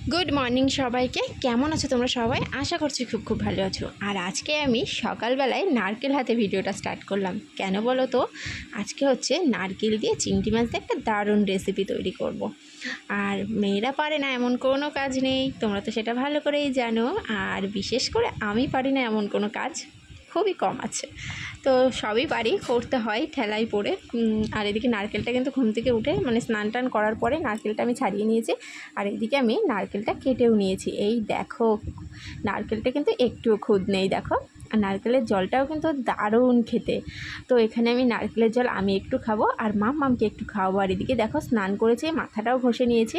Good morning সবাইকে। কেমন আছো তোমরা সবাই? আশা করছি খুব খুব ভালো আছো। আর আজকে আমি সকালবেলায় নারকেল হাতে ভিডিওটা স্টার্ট করলাম। কেন বলো তো? আজকে হচ্ছে নারকেল দিয়ে চিংড়ি মাছ দিয়ে একটা দারুণ রেসিপি তৈরি করব। আর মেয়েরা পারে না এমন কোনো কাজ নেই, তোমরা তো সেটা ভালো করেই জানো। আর বিশেষ করে আমি পারি না এমন কোনো কাজ খুবই কম আছে। তো সবই পারি, করতে হয় ঠেলাই পড়ে। আর এদিকে নারকেলটা কিন্তু ঘুম থেকে উঠে মানে স্নান টান করার পরে নারকেলটা আমি ছাড়িয়ে নিয়েছি। আর এদিকে আমি নারকেলটা কেটেও নিয়েছি। এই দেখো, নারকেলটা কিন্তু একটুও খুদ নেই, দেখো। আর নারকেলের জলটাও কিন্তু দারুণ খেতে। তো এখানে আমি নারকেলের জল আমি একটু খাবো আর মামকে একটু খাওয়াবো। আর এদিকে দেখো স্নান করেছি, মাথাটাও ঘষে নিয়েছি।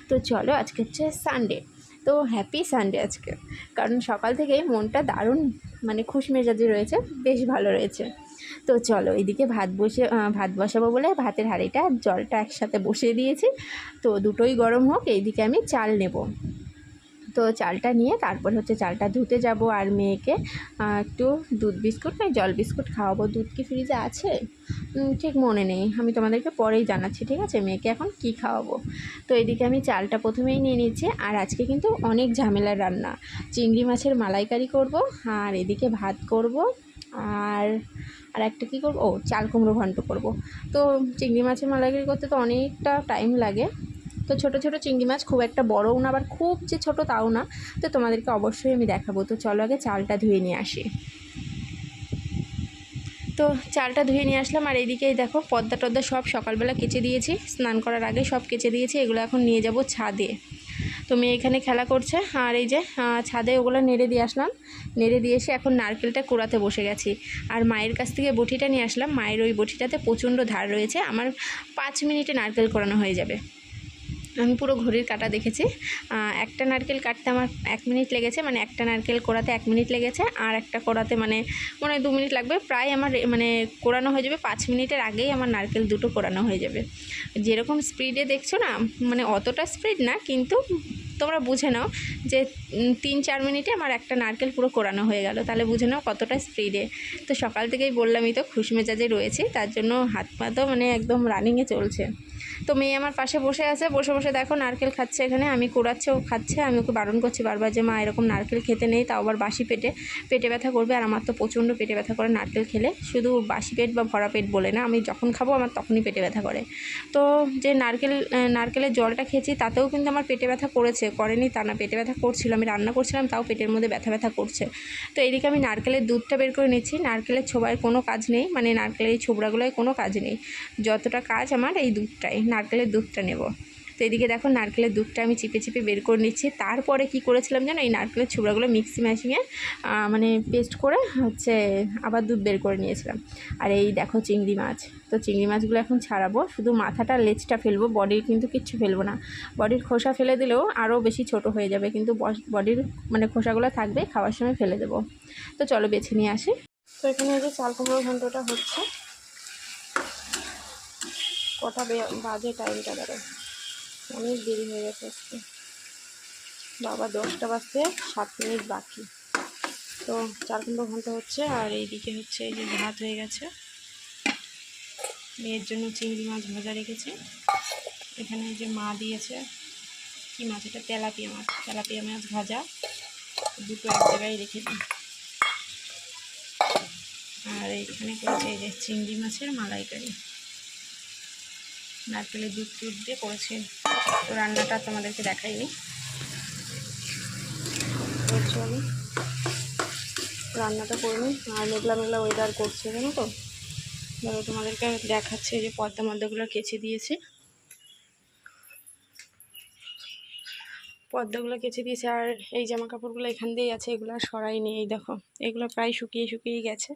তো চলো, আজকে হচ্ছে সানডে, তো হ্যাপি সানডে আজকে। কারণ সকাল থেকেই মনটা দারুণ মানে খুশ মেজাজে রয়েছে, বেশ ভালো রয়েছে। তো চলো, এদিকে ভাত বসাবো বলে ভাতের হাঁড়িটা জলটা একসাথে বসিয়ে দিয়েছি। তো দুটোই গরম হোক, এইদিকে আমি চাল নেব। তো চালটা নিয়ে তারপর হচ্ছে চালটা ধুতে যাব। আর মেয়েকে একটু দুধ বিস্কুট নয় জল বিস্কুট খাওয়াবো। দুধ কি ফ্রিজে আছে ঠিক মনে নেই, আমি তোমাদেরকে পরেই জানাচ্ছি, ঠিক আছে, মেয়েকে এখন কি খাওয়াবো। তো এদিকে আমি চালটা প্রথমেই নিয়ে নিচ্ছি। আর আজকে কিন্তু অনেক ঝামেলার রান্না, চিংড়ি মাছের মালাইকারি করব, আর এদিকে ভাত করব, আর আর একটা কী করবো, চাল কুমড়ো ঘন্ট করব। তো চিংড়ি মাছের মালাইকারি করতে তো অনেকটা টাইম লাগে। তো ছোটো ছোটো চিংড়ি মাছ, খুব একটা বড়ও না আবার খুব যে ছোটো তাও না। তো তোমাদেরকে অবশ্যই আমি দেখাবো। তো চলো আগে চালটা ধুয়ে নিয়ে আসি। তো চালটা ধুয়ে নিয়ে আসলাম। আর এইদিকেই দেখো পর্দা টর্দা সব সকালবেলা কেচে দিয়েছি, স্নান করার আগে সব কেচে দিয়েছি। এগুলো এখন নিয়ে যাব ছাদে। তো মেয়ে এখানে খেলা করছে। আর এই যে ছাদে ওগুলো নেড়ে দিয়ে আসলাম। নেড়ে দিয়ে এসে এখন নারকেলটা কুড়াতে বসে গেছি। আর মায়ের কাছ থেকে বটিটা নিয়ে আসলাম। মায়ের ওই বটিটাতে প্রচণ্ড ধার রয়েছে, আমার 5 মিনিটে নারকেল কোড়ানো হয়ে যাবে। আমি পুরো ঘড়ির কাঁটা দেখেছি। একটা নারকেল কাটতে আমার 1 মিনিট লেগেছে, মানে একটা নারকেল কোড়াতে 1 মিনিট লেগেছে। আর একটা কোড়াতে মানে 2 মিনিট লাগবে। প্রায় আমার মানে কোড়ানো হয়ে যাবে, 5 মিনিটের আগেই আমার নারকেল দুটো কোড়ানো হয়ে যাবে। যেরকম স্পিডে দেখছো না, মানে অতটা স্পিড না, কিন্তু তোমরা বুঝে নাও যে 3-4 মিনিটে আমার একটা নারকেল পুরো কোড়ানো হয়ে গেল, তাহলে বুঝে নাও কতটা স্পিডে। তো সকাল থেকেই বললামই তো খুশ মেজাজে রয়েছি, তার জন্য হাত পা তো মানে একদম রানিংয়ে চলছে। তো মেয়ে আমার পাশে বসে আছে, বসে বসে দেখো নারকেল খাচ্ছে। এখানে আমি কুড়াচ্ছে, ও খাচ্ছে। আমি ওকে বারণ করছি বারবার যে মা এরকম নারকেল খেতে নেই, তাও আবার বাসি পেটে, পেটে ব্যথা করবে। আর আমার তো প্রচণ্ড পেটে ব্যথা করে নারকেল খেলে, শুধু বাসি পেট বা ভরা পেট বলে না, আমি যখন খাবো আমার তখনই পেটে ব্যথা করে। তো যে নারকেলের জলটা খেয়েছি তাতেও কিন্তু আমার পেটে ব্যথা করেনি তা না, পেটে ব্যথা করছিল। আমি রান্না করছিলাম তাও পেটের মধ্যে ব্যথা ব্যথা করছে। তো এইদিকে আমি নারকেলের দুধটা বের করে নিচ্ছি। নারকেলের ছোবড়ায় কোনো কাজ নেই, মানে নারকেলের এই ছোবড়াগুলোয় কোনো কাজ নেই, যতটা কাজ আমার এই দুধটাই, নারকেলের দুধটা নেব। তো এদিকে দেখো নারকেলের দুধটা আমি চিপে চিপে বের করে নিচ্ছি। তারপরে কি করেছিলাম জানো, এই নারকেলের ছোবড়াগুলো মিক্সি মেশিনে মানে পেস্ট করে হচ্ছে আবার দুধ বের করে নিয়েছিলাম। আর এই দেখো চিংড়ি মাছ। তো চিংড়ি মাছগুলো এখন ছাড়াবো, শুধু মাথাটা লেজটা ফেলবো, বডির কিন্তু কিচ্ছু ফেলবো না। বডির খোসা ফেলে দিলেও আরও বেশি ছোট হয়ে যাবে, কিন্তু বডির মানে খোসাগুলো থাকবে, খাওয়ার সময় ফেলে দেবো। তো চলো বেছে নিয়ে আসি। তো এখানে এই যে চাল কুমড়োর ঘন্টটা হচ্ছে। কটা বাজে টাইমটা দাঁড়ায়, অনেক দেরি হয়ে গেছে আজকে। বাবা 10টা বাজতে 7 মিনিট বাকি। তো চাল কুমড়ো ঘন্ট হচ্ছে। আর এইদিকে হচ্ছে এই যে ভাত হয়ে গেছে। মেয়ের জন্য চিংড়ি মাছ ভাজা রেখেছি। এখানে এই যে মা দিয়েছে কি মাছ, এটা তেলাপিয়া মাছ ভাজা, দুটো এক জায়গায় রেখে দিই। আর এইখানে করেছে এই যে চিংড়ি মাছের মালাইকারি, নারকেলের দুধ দিয়ে করেছি। তো রান্নাটা তোমাদেরকে দেখাইনি, চলো রান্নাটা করে নিই। আর মেঘলা মেঘলা ওয়েদার করছে, জানো তো। ধরো তোমাদেরকে দেখাচ্ছে যে পর্দা মর্দাগুলো কেচে দিয়েছি, পর্দাগুলো কেচে দিয়েছে। আর এই জামা কাপড়গুলো এখান দিয়েই আছে, এগুলো আর সরাইনি। এই দেখো এগুলো প্রায় শুকিয়ে গেছে।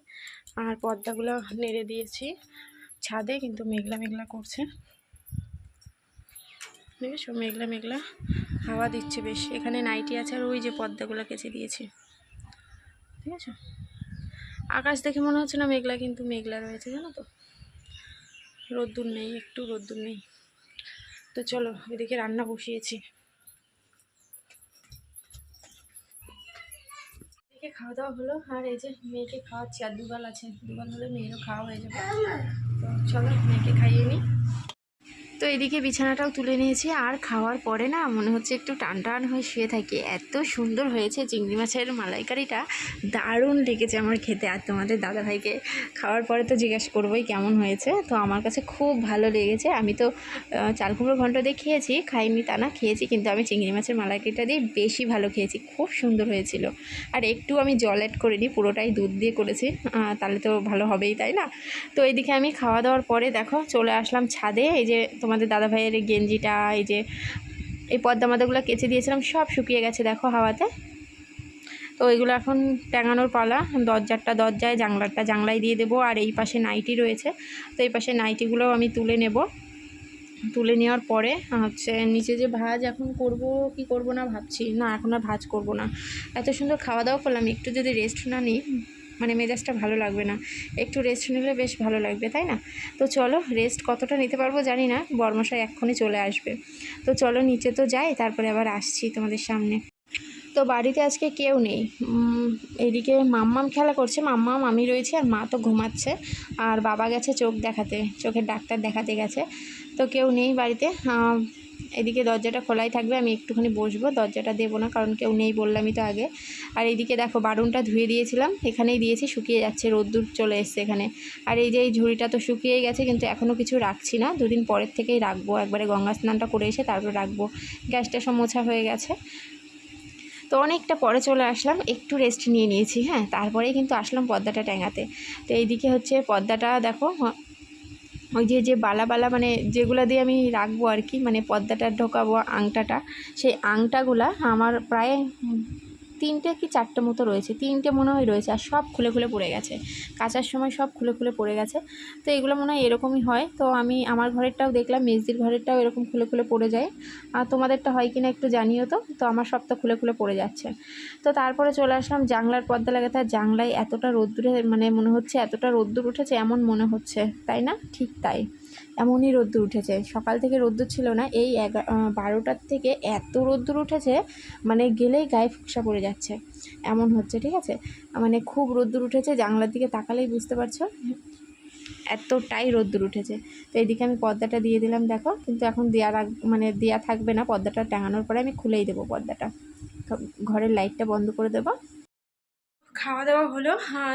আর পর্দাগুলো নেড়ে দিয়েছি ছাদে, কিন্তু মেঘলা মেঘলা করছে, দেখেছো, মেঘলা মেঘলা হাওয়া দিচ্ছে বেশ। এখানে নাইটি আছে, আর ওই যে পর্দাগুলো কেচে দিয়েছি, ঠিক আছে। আকাশ দেখে মনে হচ্ছে না মেঘলা, কিন্তু মেঘলা রয়েছে, জানো তো, রোদ্দুর নেই, একটু রোদ্দুর নেই। তো চলো এদিকে রান্না বসিয়েছি। মেয়েকে খাওয়া দাওয়া হলো। আর এই যে মেয়েকে খাওয়াচ্ছি, আর দুগাল আছে, দুগাল হলে মেয়েরও খাওয়া হয়ে যাবে। তো চলো মেয়েকে খাইয়ে নিই। তো এদিকে বিছানাটাও তুলে নিয়েছি, আর খাওয়ার পরে না মনে হচ্ছে একটু টান টান হয়ে শুয়ে থাকি। এত সুন্দর হয়েছে চিংড়ি মাছের মালাইকারিটা, দারুণ লেগেছে আমার খেতে। আর তোমাদের দাদাভাইকে খাওয়ার পরে তো জিজ্ঞেস করবোই কেমন হয়েছে। তো আমার কাছে খুব ভালো লেগেছে। আমি তো চাল কুমড়ো ঘন্ট দিয়ে খেয়েছি, খাইনি তা না, খেয়েছি, কিন্তু আমি চিংড়ি মাছের মালাইকারিটা দিয়ে বেশি ভালো খেয়েছি, খুব সুন্দর হয়েছিল। আর একটু আমি জল অ্যাড করিনি, পুরোটাই দুধ দিয়ে করেছি, তাহলে তো ভালো হবেই, তাই না? তো এইদিকে আমি খাওয়া দাওয়ার পরে দেখো চলে আসলাম ছাদে। এই যে তোমাদের দাদাভাইয়ের গেঞ্জিটা, এই যে এই পদ্মা মাদাগুলো কেচে দিয়েছিলাম, সব শুকিয়ে গেছে দেখো হাওয়াতে। তো ওইগুলো এখন টাঙানোর পালা। দরজায়, জানলায় দিয়ে দেবো। আর এই পাশে নাইটি রয়েছে, তো এই পাশে নাইটিগুলোও আমি তুলে নেব। তুলে নেওয়ার পরে হচ্ছে নিচে যে ভাঁজ এখন করব কি করব না ভাবছি, না এখন আর ভাঁজ করব না। এত সুন্দর খাওয়া দাওয়া করলাম, একটু যদি রেস্ট না নিই মানে মেজাজটা ভালো লাগবে না। একটু রেস্ট নিলে বেশ ভালো লাগবে, তাই না? তো চলো, রেস্ট কতটা নিতে পারবো জানি না, বর্মশাই এক্ষুনি চলে আসবে। তো চলো নিচে তো যাই, তারপরে আবার আসছি তোমাদের সামনে। তো বাড়িতে আজকে কেউ নেই। এদিকে মাম্মাম খেলা করছে, মাম্মাম আমি রয়েছি, আর মা তো ঘুমাচ্ছে, আর বাবা গেছে চোখ দেখাতে, চোখের ডাক্তার দেখাতে গেছে। তো কেউ নেই বাড়িতে। এদিকে দরজাটা খোলাই থাকবে, আমি একটুখানি বসবো, দরজাটা দেবো না, কারণ কেউ নেই বললামই তো আগে। আর এইদিকে দেখো বারুনটা ধুয়ে দিয়েছিলাম, এখানেই দিয়েছি, শুকিয়ে যাচ্ছে, রোদ্দুর চলে এসছে এখানে। আর এই যে এই ঝুড়িটা তো শুকিয়েই গেছে, কিন্তু এখনও কিছু রাখছি না, দুদিন পরের থেকেই রাখবো, একবারে গঙ্গা স্নানটা করে এসে তারপর রাখবো। গ্যাসটা সব মোছা হয়ে গেছে। তো অনেকটা পরে চলে আসলাম, একটু রেস্ট নিয়ে নিয়েছি, হ্যাঁ, তারপরেই কিন্তু আসলাম পর্দাটা টাঙাতে। তো এইদিকে হচ্ছে পর্দাটা দেখো, ওই যে বালা মানে যেগুলো দিয়ে আমি রাখবো আর কি, মানে পর্দাটা ঢোকাবো আংটাটা, সেই আংটাগুলা আমার প্রায় 3টে কি 4টে মতো রয়েছে, 3টে মনে হয় রয়েছে, আর সব খুলে খুলে পড়ে গেছে, কাচার সময় সব খুলে খুলে পড়ে গেছে। তো এগুলো মনে হয় এরকমই হয়। তো আমি আমার ঘরেরটাও দেখলাম, মেজদির ঘরেরটাও এরকম খুলে খুলে পড়ে যায়, আর তোমাদেরটা হয় কিনা একটু জানিও তো। তো আমার সব তো খুলে খুলে পড়ে যাচ্ছে। তো তারপরে চলে আসলাম জানলার পর্দা লাগাতে। আর জানলায় এতটা রোদ্দুরে, মানে মনে হচ্ছে এতটা রোদ্দুর উঠেছে এমন মনে হচ্ছে, তাই না? ঠিক তাই, এমনই রোদ্দুর উঠেছে। সকাল থেকে রোদ্দুর ছিল না, এই 12টার থেকে এত রোদ্দুর উঠেছে, মানে গেলেই গায়ে ফোকসা পড়ে যাচ্ছে এমন হচ্ছে, ঠিক আছে? মানে খুব রোদ্দুর উঠেছে, জানলার দিকে তাকালেই বুঝতে পারছো এতটাই রোদ্দুর উঠেছে। তো এইদিকে আমি পর্দাটা দিয়ে দিলাম দেখো, কিন্তু এখন দেওয়া থাকবে না, পর্দাটা টাঙানোর পরে আমি খুলেই দেবো পর্দাটা, ঘরের লাইটটা বন্ধ করে দেবো। খাওয়া দাওয়া হলো,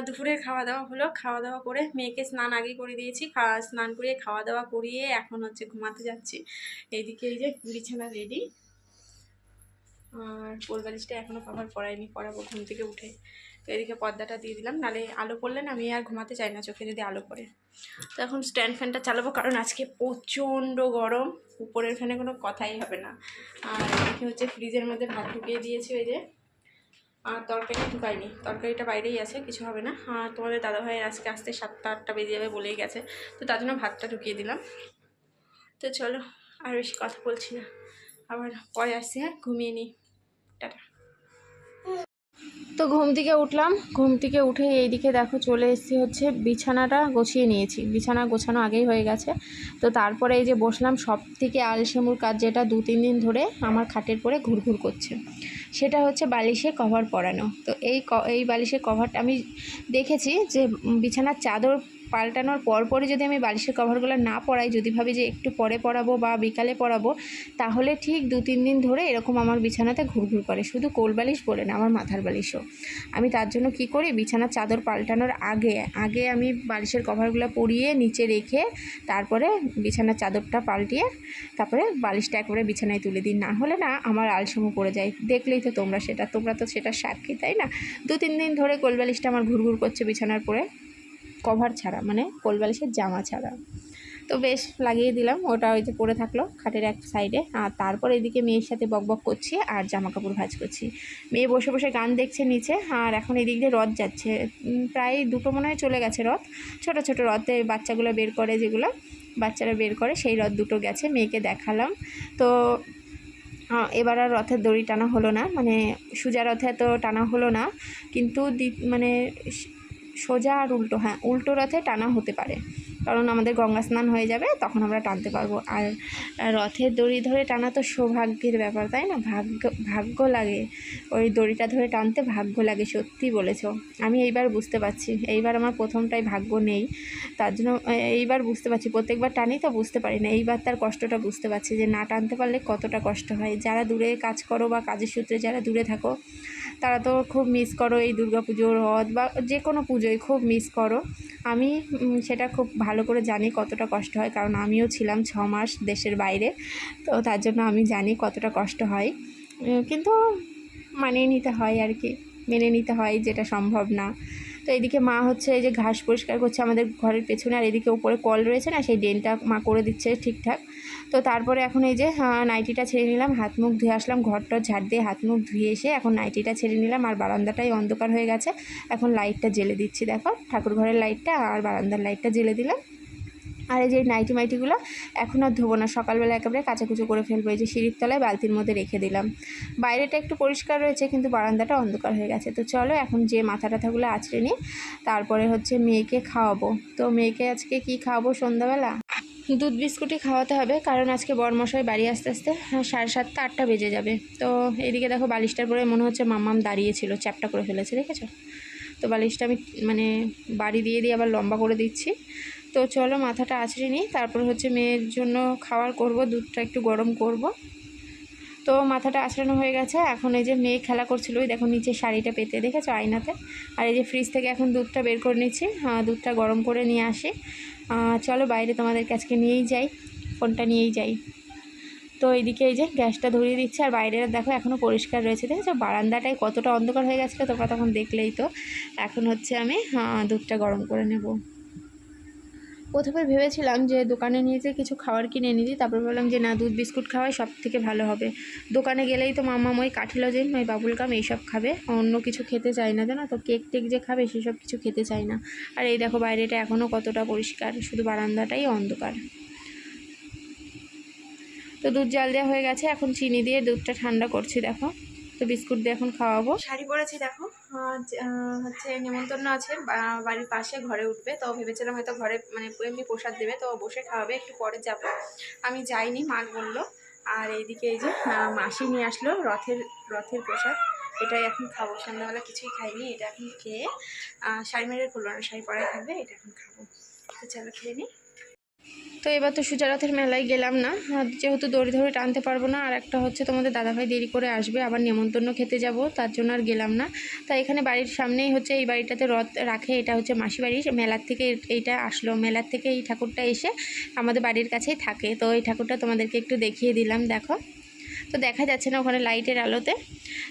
দুপুরের খাওয়া দাওয়া হলো, খাওয়া দাওয়া করে মেয়েকে স্নান আগে করে দিয়েছি, স্নান করিয়ে খাওয়া দাওয়া করিয়ে এখন হচ্ছে ঘুমাতে যাচ্ছি। এইদিকে এই যে বিছানা রেডি, আর কোলবালিশটা এখনও কভার পরাইনি, পরাবো ঘুম থেকে উঠে। তো এদিকে পর্দাটা দিয়ে দিলাম, নাহলে আলো পড়লে না আমি আর ঘুমাতে চাই না, চোখে যদি আলো পড়ে। তো এখন স্ট্যান্ড ফ্যানটা চালাবো, কারণ আজকে প্রচণ্ড গরম, উপরের ফ্যানে কোনো কথাই হবে না। আর এদিকে হচ্ছে ফ্রিজের মধ্যে ভাত ঢুকিয়ে দিয়েছি, ওই যে, আর তরকারি ঢুকাইনি, তরকারিটা বাইরেই আছে, কিছু হবে না। আর তোমাদের দাদাভাইয়ের আজকে আসতে 7টা-8টা বেজে যাবে বলেই গেছে, তো তার জন্য ভাতটা ঢুকিয়ে দিলাম। তো চলো আর বেশি কথা বলছি না, আবার পরে আসছি, হ্যাঁ, ঘুমিয়ে নিই, টাটা। তো ঘুম থেকে উঠলাম, ঘুম থেকে উঠে এইদিকে দেখো চলে এসেছি, হচ্ছে বিছানাটা গুছিয়ে নিয়েছি, বিছানা গোছানো আগেই হয়ে গেছে। তো তারপরে এই যে বসলাম, সব থেকে আলসেমুর কাজ যেটা 2-3 দিন ধরে আমার খাটের পরে ঘুরঘুর করছে, সেটা হচ্ছে বালিশে কভার পরানো। তো এই বালিশের কভারটা আমি দেখেছি যে বিছানার চাদর পাল্টানোর পরপরই যদি আমি বালিশের কভারগুলো না পরাই, যদি ভাবি যে একটু পরে পরাবো বা বিকালে পরাবো, তাহলে ঠিক 2-3 দিন ধরে এরকম আমার বিছানাতে ঘুরঘুর করে, শুধু কোল বালিশ বলে না, আমার মাথার বালিশও। আমি তার জন্য কি করি, বিছানার চাদর পাল্টানোর আগে আমি বালিশের কভারগুলো পরিয়ে নিচে রেখে তারপরে বিছানার চাদরটা পাল্টিয়ে তারপরে বালিশটা একবারে বিছানায় তুলে দিই, না হলে না আমার আলসেমো পড়ে যায়। দেখলেই তো তোমরা তো সেটা সাক্ষী, তাই না? 2-3 দিন ধরে কোল বালিশটা আমার ঘুরঘুর করছে বিছানার পরে, কভার ছাড়া, মানে কোল বালিশের জামা ছাড়া। তো বেশ লাগিয়ে দিলাম, ওটা ওই যে পড়ে থাকলো খাটের এক সাইডে। আর তারপর এদিকে মেয়ের সাথে বকবক করছি আর জামা কাপড় ভাঁজ করছি। মেয়ে বসে বসে গান দেখছে নিচে, আর এখন এদিক দিয়ে রথ যাচ্ছে, প্রায় 2টো মনে হয় চলে গেছে রথ, ছোট ছোট রথে বাচ্চাগুলো বের করে, যেগুলো বাচ্চারা বের করে, সেই রথ 2টো গেছে, মেয়েকে দেখালাম। তো এবার আর রথের দড়ি টানা হলো না, মানে সোজা রথে তো টানা হলো না, কিন্তু মানে সোজা আর উল্টো, হ্যাঁ উল্টো রথে টানা হতে পারে। কারণ আমাদের গঙ্গা স্নান হয়ে যাবে, তখন আমরা টানতে পারবো। আর রথের দড়ি ধরে টানা তো সৌভাগ্যের ব্যাপার, তাই না? ভাগ্য লাগে ওই দড়িটা ধরে টানতে, ভাগ্য লাগে, সত্যি বলেছো। আমি এইবার বুঝতে পারছি, এইবার আমার প্রথমটাই ভাগ্য নেই, তার জন্য এইবার বুঝতে পারছি। প্রত্যেকবার টানি তো বুঝতে পারি না, এইবার তার কষ্টটা বুঝতে পারছি যে না টানতে পারলে কতটা কষ্ট হয়। যারা দূরে কাজ করো বা কাজের সূত্রে যারা দূরে থাকো, তারা তো খুব মিস করো এই দুর্গাপুজোর রথ বা যে কোনো পুজোয় খুব মিস করো। আমি সেটা খুব ভালো করে জানি কতটা কষ্ট হয়, কারণ আমিও ছিলাম 6 মাস দেশের বাইরে, তো তার জন্য আমি জানি কতটা কষ্ট হয়। কিন্তু মানিয়ে নিতে হয় আর কি, মেনে নিতে হয় যেটা সম্ভব না। তো এদিকে মা হচ্ছে এই যে ঘাস পরিষ্কার করছে আমাদের ঘরের পেছনে, আর এদিকে উপরে কল রয়েছে না, সেই ড্রেনটা মা করে দিচ্ছে ঠিকঠাক। তো তারপরে এখন এই যে নাইটিটা ছেড়ে নিলাম, হাত মুখ ধুয়ে আসলাম, ঘরটা ঝাড় দিয়ে হাত মুখ ধুয়ে এসে এখন নাইটিটা ছেড়ে নিলাম। আর বারান্দাটাই অন্ধকার হয়ে গেছে, এখন লাইটটা জ্বেলে দিচ্ছি। দেখো, ঠাকুর ঘরের লাইটটা আর বারান্দার লাইটটা জ্বেলে দিলাম। আর এই যে নাইটি মাইটিগুলো এখন আর ধোবো না, সকালবেলা একেবারে কাচাকুচো করে ফেলবো। এই যে সিঁড়ির তলায় বালতির মধ্যে রেখে দিলাম। বাইরেটা একটু পরিষ্কার রয়েছে, কিন্তু বারান্দাটা অন্ধকার হয়ে গেছে। তো চলো এখন যে মাথা টাথাগুলো আঁচড়ে নিই, তারপরে হচ্ছে মেয়েকে খাওয়াবো। তো মেয়েকে আজকে কি খাওয়াবো সন্ধ্যাবেলা? দুধ বিস্কুটই খাওয়াতে হবে, কারণ আজকে বরমশাই বাড়ি আসতে আসতে 7:30 8টা বেজে যাবে। তো এইদিকে দেখো বালিশটার পরে মনে হচ্ছে মাম্মাম দাঁড়িয়েছিল, চ্যাপটা করে ফেলেছে, দেখেছো? তো বালিশটা আমি বাড়ি দিয়ে আবার লম্বা করে দিচ্ছি। তো চলো মাথাটা আঁচড়ে নিই, তারপর হচ্ছে মেয়ের জন্য খাবার করব, দুধটা একটু গরম করব। তো মাথাটা আঁচড়ানো হয়ে গেছে, এখন এই যে মেয়ে খেলা করছিল, ওই দেখো নিচে শাড়িটা পেতে, দেখেছো আয়নাতে। আর এই যে ফ্রিজ থেকে এখন দুধটা বের করে নিচ্ছি, দুধটা গরম করে নিয়ে আসি। চলো বাইরে তোমাদেরকে আজকে নিয়েই যাই, ফোনটা নিয়েই যাই। তো এইদিকে এই যে গ্যাসটা ধরিয়ে দিচ্ছে, আর বাইরে দেখো এখনও পরিষ্কার রয়েছে, দেখেছো? বারান্দাটায় কতটা অন্ধকার হয়ে গেছিলো তোমরা তখন দেখলেই তো। এখন হচ্ছে আমি দুধটা গরম করে নেব। প্রথমে ভেবেছিলাম যে দোকানে নিয়ে যেয়ে কিছু খাবার কিনে এনে দিই, তারপর বললাম যে না, দুধ বিস্কুট খাওয়াই সব থেকে ভালো হবে। দোকানে গেলেই তো মাম্মাম ওই কাঠি লজেন, ওই বাবুলকাম এইসব খাবে, অন্য কিছু খেতে চায় না, জানো তো? কেক টেক যে খাবে সেসব কিছু খেতে চায় না। আর এই দেখো বাইরেটা এখনও কতটা পরিষ্কার, শুধু বারান্দাটাই অন্ধকার। তো দুধ জাল দেওয়া হয়ে গেছে, এখন চিনি দিয়ে দুধটা ঠান্ডা করছি। দেখো, তো বিস্কুট দিয়ে এখন খাওয়াবো। শাড়ি পরেছি দেখো, হচ্ছে নেমন্তন্ন আছে বাড়ির পাশে, ঘরে উঠবে। তো ভেবেছিলাম হয়তো ঘরে এমনি প্রসাদ দেবে, তো বসে খাওয়াবে, একটু পরে যাব। আমি যাইনি, মা বললো। আর এইদিকে এই যে মাসি নিয়ে আসলো রথের প্রসাদ, এটাই এখন খাবো। সন্ধ্যাবেলা কিছুই খাইনি, এটা এখন খেয়ে শাড়ি মেরে খুললো না, শাড়ি পরাই থাকবে, এটা এখন খাবো। তো চলো খেয়ে নিই। তো এবার তো সুজারথের মেলায় গেলাম না, যেহেতু দড়ি ধরে টানতে পারবো না, আর একটা হচ্ছে তোমাদের দাদাভাই দেরি করে আসবে, আবার নেমন্তন্ন খেতে যাব, তার জন্য আর গেলাম না। তাই এখানে বাড়ির সামনেই হচ্ছে এই বাড়িটাতে রথ রাখে, এটা হচ্ছে মাসি বাড়ি। মেলার থেকে এইটা আসলো, মেলার থেকে এই ঠাকুরটা এসে আমাদের বাড়ির কাছেই থাকে। তো এই ঠাকুরটা তোমাদেরকে একটু দেখিয়ে দিলাম, দেখো। তো দেখা যাচ্ছে না ওখানে লাইটের আলোতে।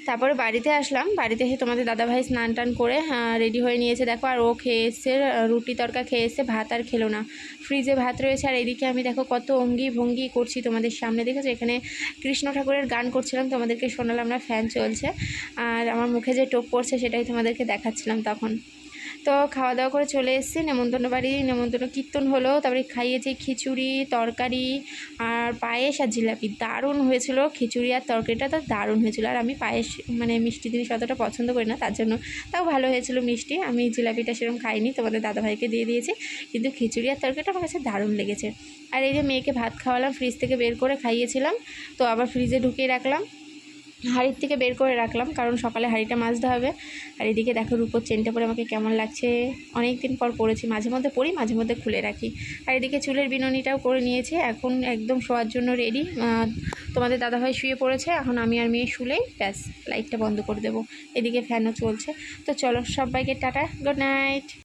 তারপরে বাড়িতে আসলাম, বাড়িতে এসে তোমাদের দাদাভাই স্নান টান করে রেডি হয়ে নিয়েছে, দেখো। আর ও খেয়ে এসছে, রুটি তরকা খেয়ে এসছে, ভাত আর খেলো না। ফ্রিজে ভাত রয়েছে। আর এদিকে আমি দেখো কত অঙ্গি ভঙ্গি করছি তোমাদের সামনে, দেখেছো? এখানে কৃষ্ণ ঠাকুরের গান করছিলাম, তোমাদেরকে শোনালাম না, ফ্যান চলছে। আর আমার মুখে যে টোপ পড়ছে সেটাই তোমাদেরকে দেখাচ্ছিলাম তখন। তো খাওয়া দাওয়া করে চলে এসেছি নেমন্তন্ন বাড়ি। নেমন্তন্ন কীর্তন হলো, তারপরে খাইয়েছি খিচুড়ি, তরকারি আর পায়েস আর জিলাপি। দারুণ হয়েছিল খিচুড়ি আর তরকারিটা, তো দারুণ হয়েছিল। আর আমি পায়েস মিষ্টি জিনিস অতটা পছন্দ করি না, তার জন্য তাও ভালো হয়েছিল মিষ্টি। আমি জিলাপিটা সেরকম খাইনি, তোমাদের দাদাভাইকে দিয়ে দিয়েছি, কিন্তু খিচুড়ি আর তরকারিটা আমার কাছে দারুণ লেগেছে। আর এই যে মেয়েকে ভাত খাওয়ালাম, ফ্রিজ থেকে বের করে খাইয়েছিলাম, তো আবার ফ্রিজে ঢুকিয়ে রাখলাম, হাঁড়ির থেকে বের করে রাখলাম, কারণ সকালে হাঁড়িটা মাজতে হবে। আর এদিকে দেখো রূপোর চেনটা পরে আমাকে কেমন লাগছে, অনেক দিন পর পরেছি, মাঝে মধ্যে পরি, মাঝে মধ্যে খুলে রাখি। আর এদিকে চুলের বিনুনিটাও করে নিয়েছি, এখন একদম শোয়ার জন্য রেডি। তোমাদের দাদাভাই শুয়ে পড়েছে, এখন আমি আর মেয়ে শুলেই ব্যাস লাইটটা বন্ধ করে দেবো। এদিকে ফ্যানও চলছে। তো চলো সবাইকে টাটা, গুড নাইট।